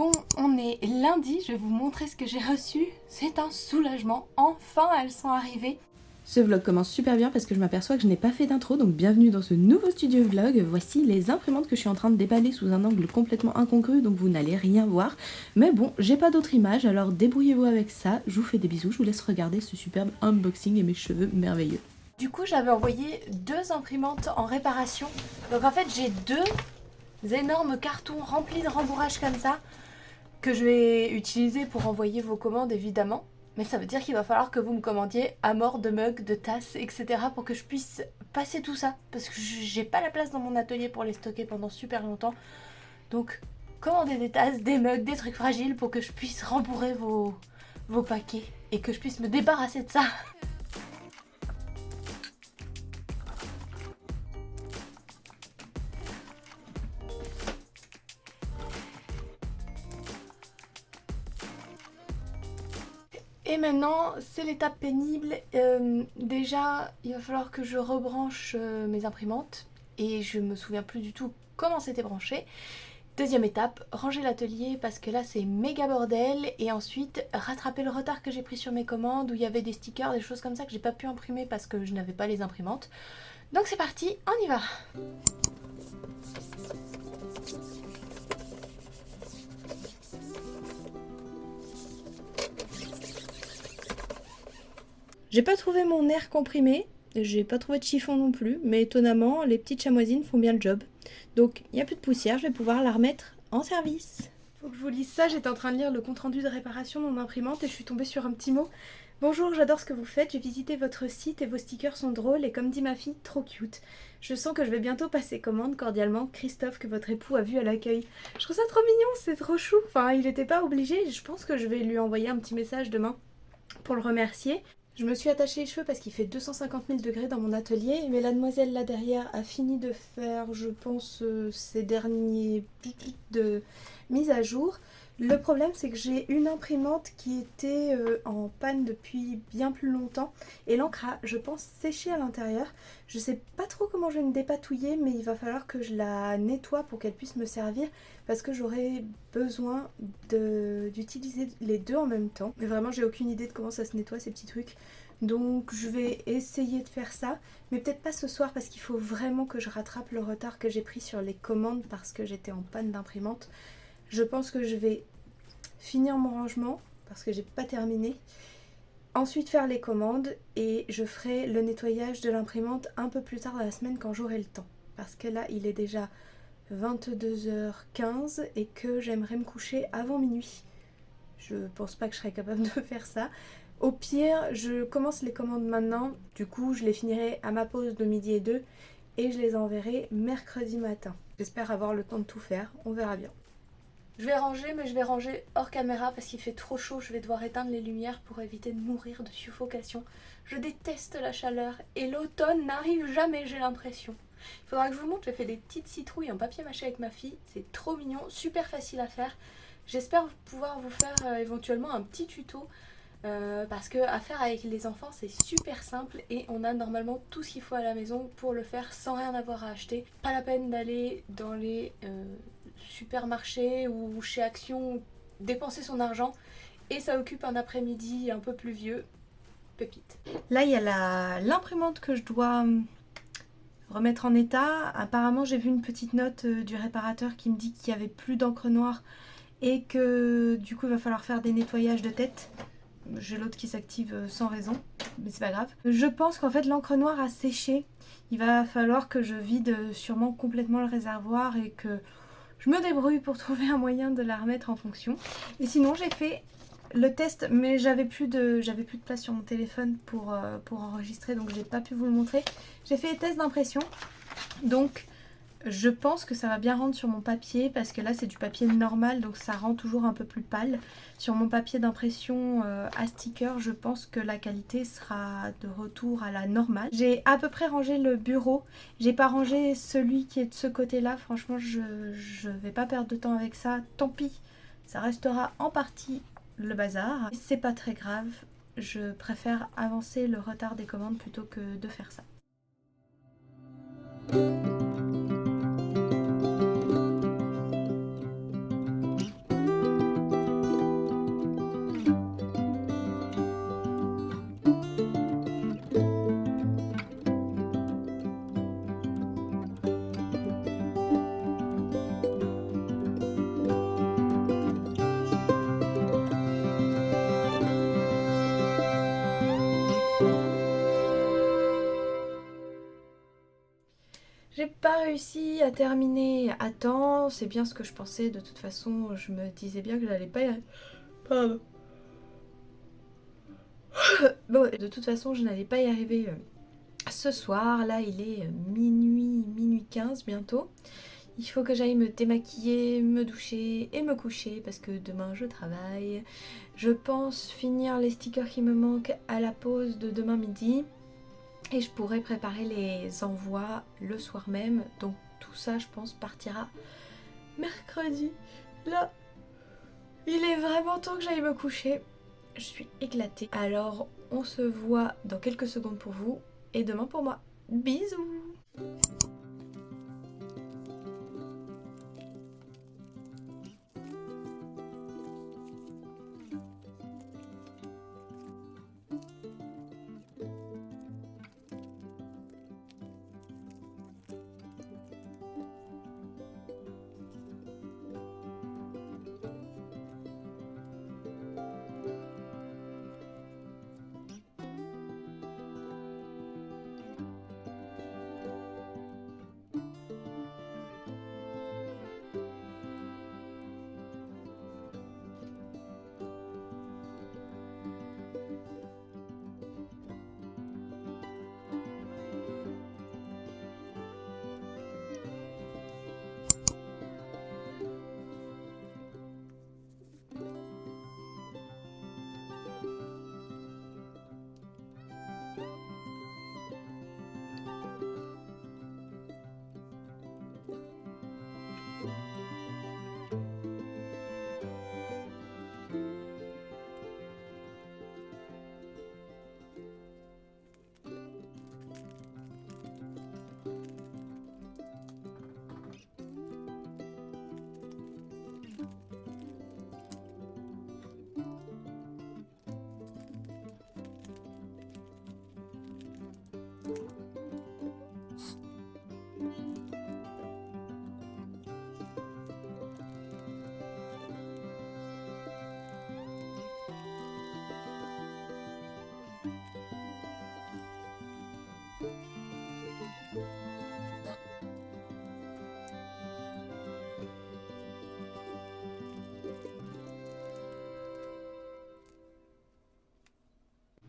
Bon, on est lundi, je vais vous montrer ce que j'ai reçu. C'est un soulagement, enfin elles sont arrivées. Ce vlog commence super bien parce que je m'aperçois que je n'ai pas fait d'intro, donc bienvenue dans ce nouveau studio vlog. Voici les imprimantes que je suis en train de déballer sous un angle complètement incongru, donc vous n'allez rien voir. Mais bon, j'ai pas d'autre image, alors débrouillez-vous avec ça. Je vous fais des bisous, je vous laisse regarder ce superbe unboxing et mes cheveux merveilleux. Du coup, j'avais envoyé 2 imprimantes en réparation. Donc en fait, j'ai 2 énormes cartons remplis de rembourrage comme ça, que je vais utiliser pour envoyer vos commandes évidemment. Mais ça veut dire qu'il va falloir que vous me commandiez à mort de mugs, de tasses, etc. pour que je puisse passer tout ça. Parce que j'ai pas la place dans mon atelier pour les stocker pendant super longtemps. Donc, commandez des tasses, des mugs, des trucs fragiles pour que je puisse rembourrer vos paquets. Et que je puisse me débarrasser de ça. Et maintenant, c'est l'étape pénible. Déjà, il va falloir que je rebranche mes imprimantes. Et je me souviens plus du tout comment c'était branché. Deuxième étape, ranger l'atelier parce que là c'est méga bordel. Et ensuite, rattraper le retard que j'ai pris sur mes commandes où il y avait des stickers, des choses comme ça que j'ai pas pu imprimer parce que je n'avais pas les imprimantes. Donc c'est parti, on y va! J'ai pas trouvé mon air comprimé, j'ai pas trouvé de chiffon non plus, mais étonnamment, les petites chamoisines font bien le job. Donc, il n'y a plus de poussière, je vais pouvoir la remettre en service. Faut que je vous lise ça, j'étais en train de lire le compte-rendu de réparation de mon imprimante et je suis tombée sur un petit mot. Bonjour, j'adore ce que vous faites, j'ai visité votre site et vos stickers sont drôles et comme dit ma fille, trop cute. Je sens que je vais bientôt passer commande, cordialement, Christophe, que votre époux a vu à l'accueil. Je trouve ça trop mignon, c'est trop chou. Enfin, il était pas obligé, je pense que je vais lui envoyer un petit message demain pour le remercier. Je me suis attachée les cheveux parce qu'il fait 250 000 degrés dans mon atelier, mais la demoiselle là derrière a fini de faire, je pense, ses derniers de mise à jour. Le problème, c'est que j'ai une imprimante qui était en panne depuis bien plus longtemps et l'encre a, je pense, séché à l'intérieur. Je sais pas trop comment je vais me dépatouiller, mais il va falloir que je la nettoie pour qu'elle puisse me servir parce que j'aurai besoin d'utiliser les deux en même temps. Mais vraiment, j'ai aucune idée de comment ça se nettoie ces petits trucs. Donc je vais essayer de faire ça, mais peut-être pas ce soir parce qu'il faut vraiment que je rattrape le retard que j'ai pris sur les commandes parce que j'étais en panne d'imprimante. Je pense que je vais finir mon rangement parce que j'ai pas terminé. Ensuite faire les commandes et je ferai le nettoyage de l'imprimante un peu plus tard dans la semaine quand j'aurai le temps. Parce que là il est déjà 22h15 et que j'aimerais me coucher avant minuit. Je pense pas que je serais capable de faire ça. Au pire, je commence les commandes maintenant. Du coup, je les finirai à ma pause de midi et 2 et je les enverrai mercredi matin. J'espère avoir le temps de tout faire, on verra bien. Je vais ranger, mais je vais ranger hors caméra parce qu'il fait trop chaud. Je vais devoir éteindre les lumières pour éviter de mourir de suffocation. Je déteste la chaleur et l'automne n'arrive jamais, j'ai l'impression. Il faudra que je vous montre, j'ai fait des petites citrouilles en papier mâché avec ma fille. C'est trop mignon, super facile à faire. J'espère pouvoir vous faire éventuellement un petit tuto parce que à faire avec les enfants c'est super simple et on a normalement tout ce qu'il faut à la maison pour le faire sans rien avoir à acheter. Pas la peine d'aller dans les supermarchés ou chez Action dépenser son argent et ça occupe un après-midi un peu pluvieux. Pépite. Là il y a l'imprimante que je dois remettre en état. Apparemment j'ai vu une petite note du réparateur qui me dit qu'il n'y avait plus d'encre noire et que du coup il va falloir faire des nettoyages de tête. J'ai l'autre qui s'active sans raison, mais c'est pas grave. Je pense qu'en fait l'encre noire a séché. Il va falloir que je vide sûrement complètement le réservoir et que je me débrouille pour trouver un moyen de la remettre en fonction. Et sinon j'ai fait le test, mais j'avais plus de place sur mon téléphone pour enregistrer, donc j'ai pas pu vous le montrer. J'ai fait les tests d'impression, donc je pense que ça va bien rendre sur mon papier parce que là c'est du papier normal donc ça rend toujours un peu plus pâle. Sur mon papier d'impression à sticker je pense que la qualité sera de retour à la normale. J'ai à peu près rangé le bureau, j'ai pas rangé celui qui est de ce côté là, franchement je vais pas perdre de temps avec ça, tant pis, ça restera en partie le bazar. C'est pas très grave, je préfère avancer le retard des commandes plutôt que de faire ça. réussi à terminer à temps, c'est bien ce que je pensais, de toute façon je me disais bien que j'allais pas y arriver. Pardon. Bon, de toute façon je n'allais pas y arriver ce soir, là il est minuit 15 bientôt. Il faut que j'aille me démaquiller, me doucher et me coucher parce que demain je travaille. Je pense finir les stickers qui me manquent à la pause de demain midi. Et je pourrais préparer les envois le soir même. Donc tout ça je pense partira mercredi. Là, il est vraiment temps que j'aille me coucher. Je suis éclatée. Alors on se voit dans quelques secondes pour vous et demain pour moi. Bisous.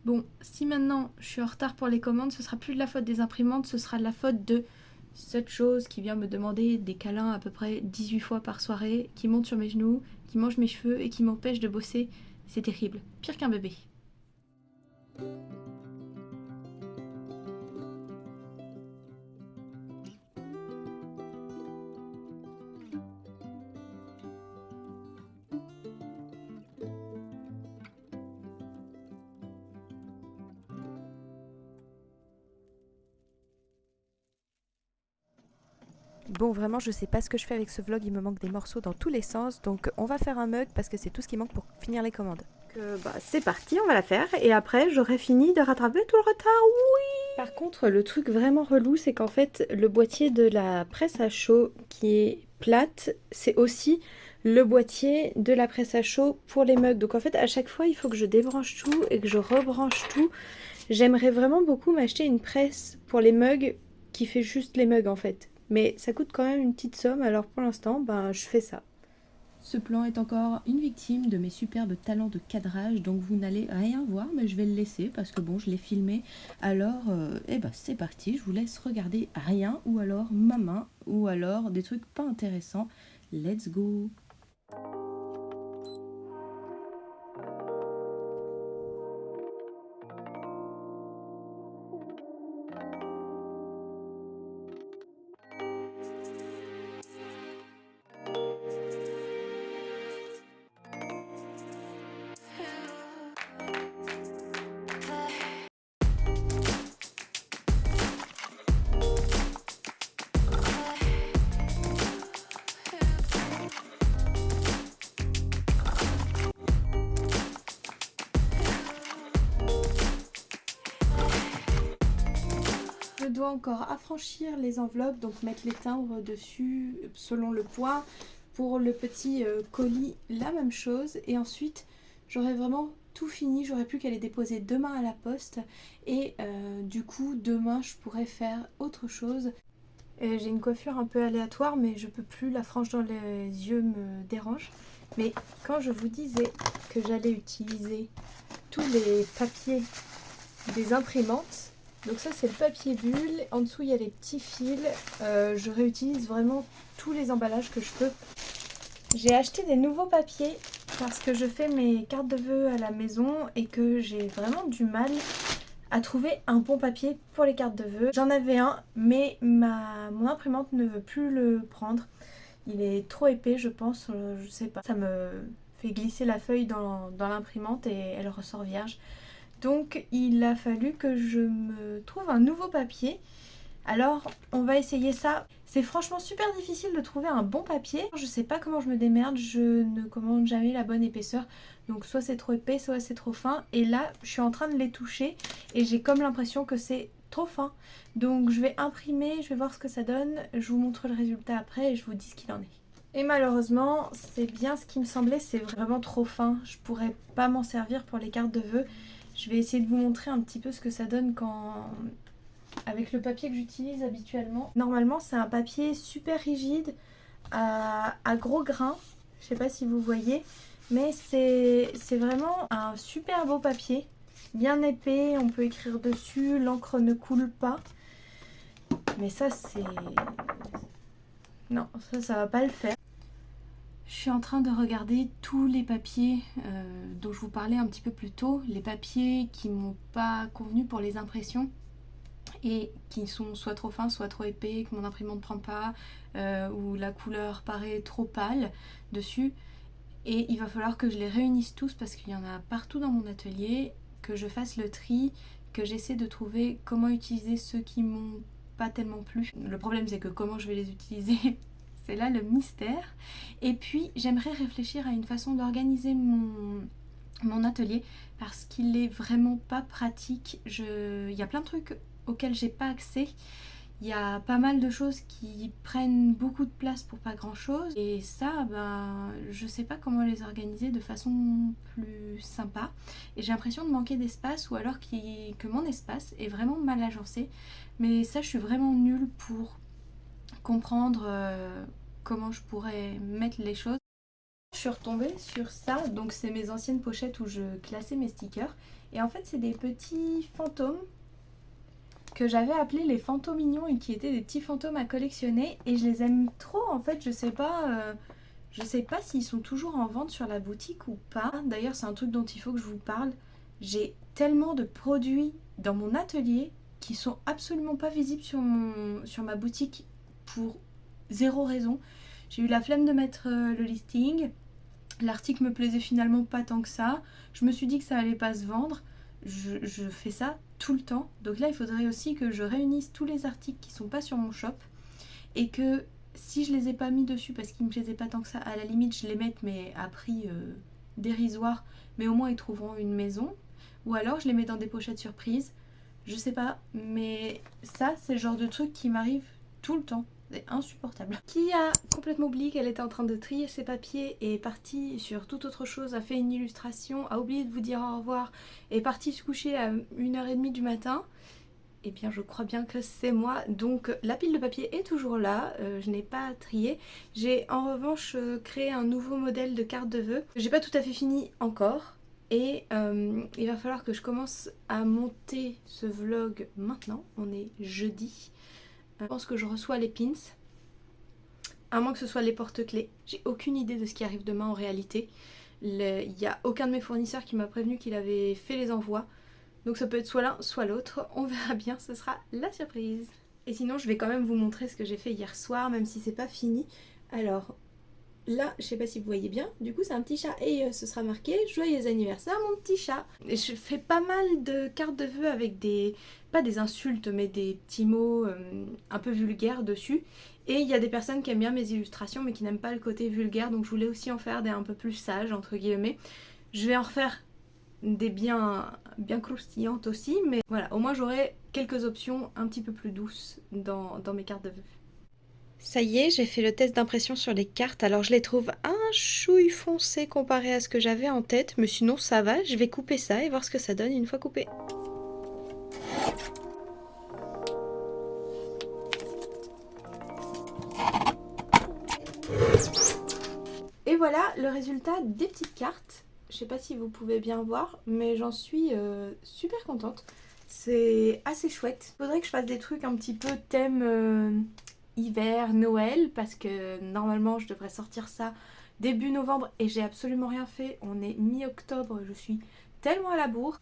Bon, si maintenant je suis en retard pour les commandes, ce sera plus de la faute des imprimantes, ce sera de la faute de cette chose qui vient me demander des câlins à peu près 18 fois par soirée, qui monte sur mes genoux, qui mange mes cheveux et qui m'empêche de bosser. C'est terrible, pire qu'un bébé. Bon, vraiment, je sais pas ce que je fais avec ce vlog, il me manque des morceaux dans tous les sens, donc on va faire un mug parce que c'est tout ce qui manque pour finir les commandes. C'est parti, on va la faire et après j'aurai fini de rattraper tout le retard, oui. Par contre, le truc vraiment relou, c'est qu'en fait, le boîtier de la presse à chaud qui est plate, c'est aussi le boîtier de la presse à chaud pour les mugs. Donc en fait, à chaque fois, il faut que je débranche tout et que je rebranche tout. J'aimerais vraiment beaucoup m'acheter une presse pour les mugs qui fait juste les mugs en fait. Mais ça coûte quand même une petite somme, alors pour l'instant, je fais ça. Ce plan est encore une victime de mes superbes talents de cadrage, donc vous n'allez rien voir, mais je vais le laisser parce que bon, je l'ai filmé. Alors, c'est parti, je vous laisse regarder rien, ou alors ma main, ou alors des trucs pas intéressants. Let's go! Je dois encore affranchir les enveloppes, donc mettre les timbres dessus selon le poids. Pour le petit colis, la même chose. Et ensuite, j'aurai vraiment tout fini. J'aurai plus qu'à les déposer demain à la poste. Et du coup, demain, je pourrai faire autre chose. J'ai une coiffure un peu aléatoire, mais je peux plus, la frange dans les yeux me dérange. Mais quand je vous disais que j'allais utiliser tous les papiers des imprimantes, donc ça c'est le papier bulle, en dessous il y a les petits fils, je réutilise vraiment tous les emballages que je peux. J'ai acheté des nouveaux papiers parce que je fais mes cartes de vœux à la maison et que j'ai vraiment du mal à trouver un bon papier pour les cartes de vœux. J'en avais un, mais mon imprimante ne veut plus le prendre. Il est trop épais, je pense, je sais pas. Ça me fait glisser la feuille dans l'imprimante et elle ressort vierge. Donc il a fallu que je me trouve un nouveau papier. Alors on va essayer ça. C'est franchement super difficile de trouver un bon papier. Je sais pas comment je me démerde, je ne commande jamais la bonne épaisseur. Donc soit c'est trop épais, soit c'est trop fin. Et là je suis en train de les toucher et j'ai comme l'impression que c'est trop fin. Donc je vais imprimer, je vais voir ce que ça donne. Je vous montre le résultat après et je vous dis ce qu'il en est. Et malheureusement c'est bien ce qui me semblait, c'est vraiment trop fin. Je pourrais pas m'en servir pour les cartes de vœux. Je vais essayer de vous montrer un petit peu ce que ça donne avec le papier que j'utilise habituellement. Normalement c'est un papier super rigide à gros grains, je sais pas si vous voyez, mais c'est vraiment un super beau papier, bien épais, on peut écrire dessus, l'encre ne coule pas. Mais ça c'est... Non, ça va pas le faire. Je suis en train de regarder tous les papiers dont je vous parlais un petit peu plus tôt, les papiers qui m'ont pas convenu pour les impressions et qui sont soit trop fins, soit trop épais, que mon imprimante ne prend pas, ou la couleur paraît trop pâle dessus. Et il va falloir que je les réunisse tous parce qu'il y en a partout dans mon atelier, que je fasse le tri, que j'essaie de trouver comment utiliser ceux qui m'ont pas tellement plu. Le problème c'est que comment je vais les utiliser, c'est là le mystère. Et puis j'aimerais réfléchir à une façon d'organiser mon atelier parce qu'il est vraiment pas pratique. Il y a plein de trucs auxquels j'ai pas accès. Il y a pas mal de choses qui prennent beaucoup de place pour pas grand chose. Et ça, je sais pas comment les organiser de façon plus sympa. Et j'ai l'impression de manquer d'espace ou alors que mon espace est vraiment mal agencé. Mais ça, je suis vraiment nulle pour comprendre comment je pourrais mettre les choses. Je suis retombée sur ça, donc c'est mes anciennes pochettes où je classais mes stickers. Et en fait, c'est des petits fantômes que j'avais appelés les fantômes mignons et qui étaient des petits fantômes à collectionner. Et je les aime trop en fait, je sais pas s'ils sont toujours en vente sur la boutique ou pas. D'ailleurs, c'est un truc dont il faut que je vous parle. J'ai tellement de produits dans mon atelier qui sont absolument pas visibles sur ma boutique pour zéro raison. J'ai eu la flemme de mettre le listing. L'article me plaisait finalement pas tant que ça. Je me suis dit que ça allait pas se vendre. Je fais ça tout le temps. Donc là, il faudrait aussi que je réunisse tous les articles qui sont pas sur mon shop. Et que si je les ai pas mis dessus parce qu'ils me plaisaient pas tant que ça, à la limite, je les mette mais à prix dérisoire. Mais au moins, ils trouveront une maison. Ou alors, je les mets dans des pochettes surprises. Je sais pas. Mais ça, c'est le genre de truc qui m'arrive tout le temps. C'est insupportable. Qui a complètement oublié qu'elle était en train de trier ses papiers et est partie sur toute autre chose, a fait une illustration, a oublié de vous dire au revoir, est partie se coucher à 1h30 du matin. Eh bien je crois bien que c'est moi. Donc la pile de papier est toujours là, je n'ai pas trié. J'ai en revanche créé un nouveau modèle de carte de vœux. J'ai pas tout à fait fini encore. Et il va falloir que je commence à monter ce vlog maintenant. On est jeudi. Je pense que je reçois les pins, à moins que ce soit les porte-clés. J'ai aucune idée de ce qui arrive demain en réalité. Il n'y a aucun de mes fournisseurs qui m'a prévenu qu'il avait fait les envois. Donc ça peut être soit l'un, soit l'autre. On verra bien, ce sera la surprise. Et sinon, je vais quand même vous montrer ce que j'ai fait hier soir, même si c'est pas fini. Alors, là, je sais pas si vous voyez bien, du coup c'est un petit chat et ce sera marqué « Joyeux anniversaire mon petit chat ». Et je fais pas mal de cartes de vœux avec pas des insultes, mais des petits mots un peu vulgaires dessus. Et il y a des personnes qui aiment bien mes illustrations, mais qui n'aiment pas le côté vulgaire, donc je voulais aussi en faire des un peu plus sages, entre guillemets. Je vais en refaire des bien croustillantes aussi, mais voilà, au moins j'aurai quelques options un petit peu plus douces dans mes cartes de vœux. Ça y est, j'ai fait le test d'impression sur les cartes, alors je les trouve un chouille foncé comparé à ce que j'avais en tête, mais sinon ça va, je vais couper ça et voir ce que ça donne une fois coupé. voilà le résultat des petites cartes. Je sais pas si vous pouvez bien voir, mais j'en suis super contente. C'est assez chouette. Faudrait que je fasse des trucs un petit peu thème hiver, Noël, parce que normalement je devrais sortir ça début novembre et j'ai absolument rien fait. On est mi-octobre, je suis tellement à la bourre.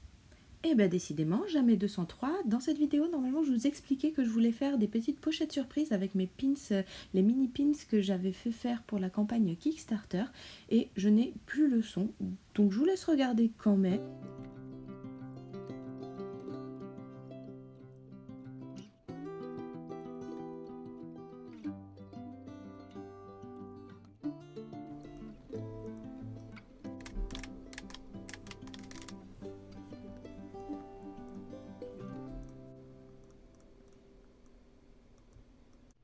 Et bah décidément, jamais 203. Dans cette vidéo, normalement, je vous expliquais que je voulais faire des petites pochettes surprises avec mes pins, les mini pins que j'avais fait faire pour la campagne Kickstarter. Et je n'ai plus le son, donc je vous laisse regarder quand même.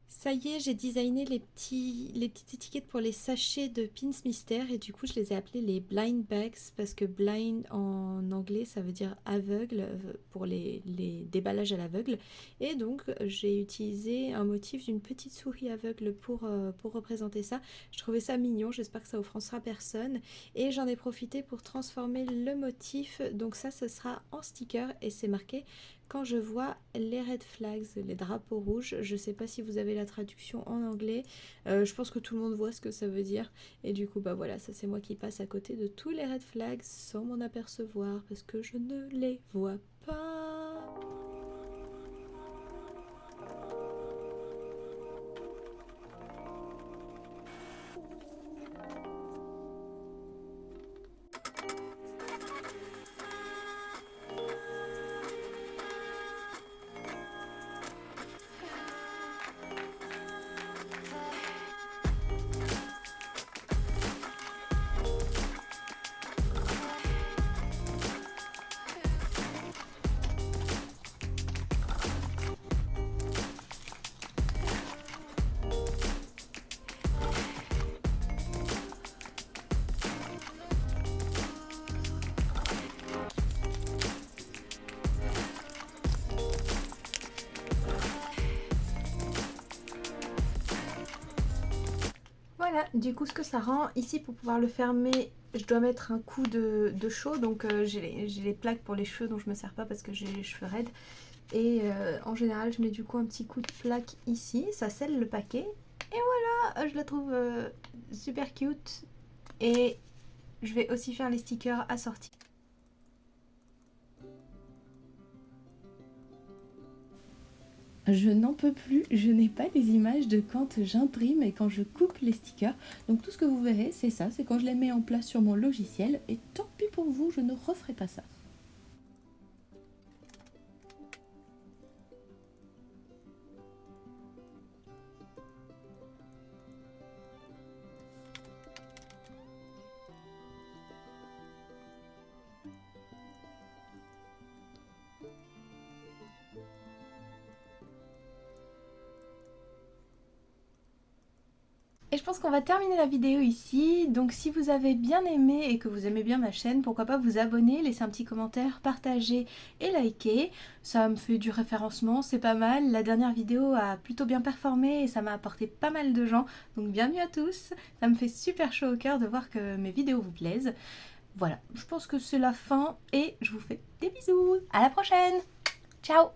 Ça y est, j'ai designé les petites étiquettes pour les sachets de Pins Mystère et du coup je les ai appelés les blind bags parce que blind en anglais ça veut dire aveugle pour les déballages à l'aveugle et donc j'ai utilisé un motif d'une petite souris aveugle pour représenter ça. Je trouvais ça mignon, j'espère que ça offensera personne et j'en ai profité pour transformer le motif, donc ça ce sera en sticker et c'est marqué quand je vois les red flags, les drapeaux rouges. Je sais pas si vous avez la traduction en anglais, je pense que tout le monde voit ce que ça veut dire et du coup bah voilà, ça c'est moi qui passe à côté de tous les red flags sans m'en apercevoir parce que je ne les vois pas. Voilà, du coup ce que ça rend, ici pour pouvoir le fermer, je dois mettre un coup de chaud, donc j'ai les plaques pour les cheveux dont je me sers pas parce que j'ai les cheveux raides. Et en général je mets du coup un petit coup de plaque ici, ça scelle le paquet. Et voilà, je la trouve super cute. Et je vais aussi faire les stickers assortis. Je n'en peux plus, je n'ai pas les images de quand j'imprime et quand je coupe les stickers. Donc tout ce que vous verrez, c'est ça, c'est quand je les mets en place sur mon logiciel. Et tant pis pour vous, je ne referai pas ça. Et je pense qu'on va terminer la vidéo ici, donc si vous avez bien aimé et que vous aimez bien ma chaîne, pourquoi pas vous abonner, laisser un petit commentaire, partager et liker. Ça me fait du référencement, c'est pas mal. La dernière vidéo a plutôt bien performé et ça m'a apporté pas mal de gens, donc bienvenue à tous. Ça me fait super chaud au cœur de voir que mes vidéos vous plaisent. Voilà, je pense que c'est la fin et je vous fais des bisous. À la prochaine. Ciao.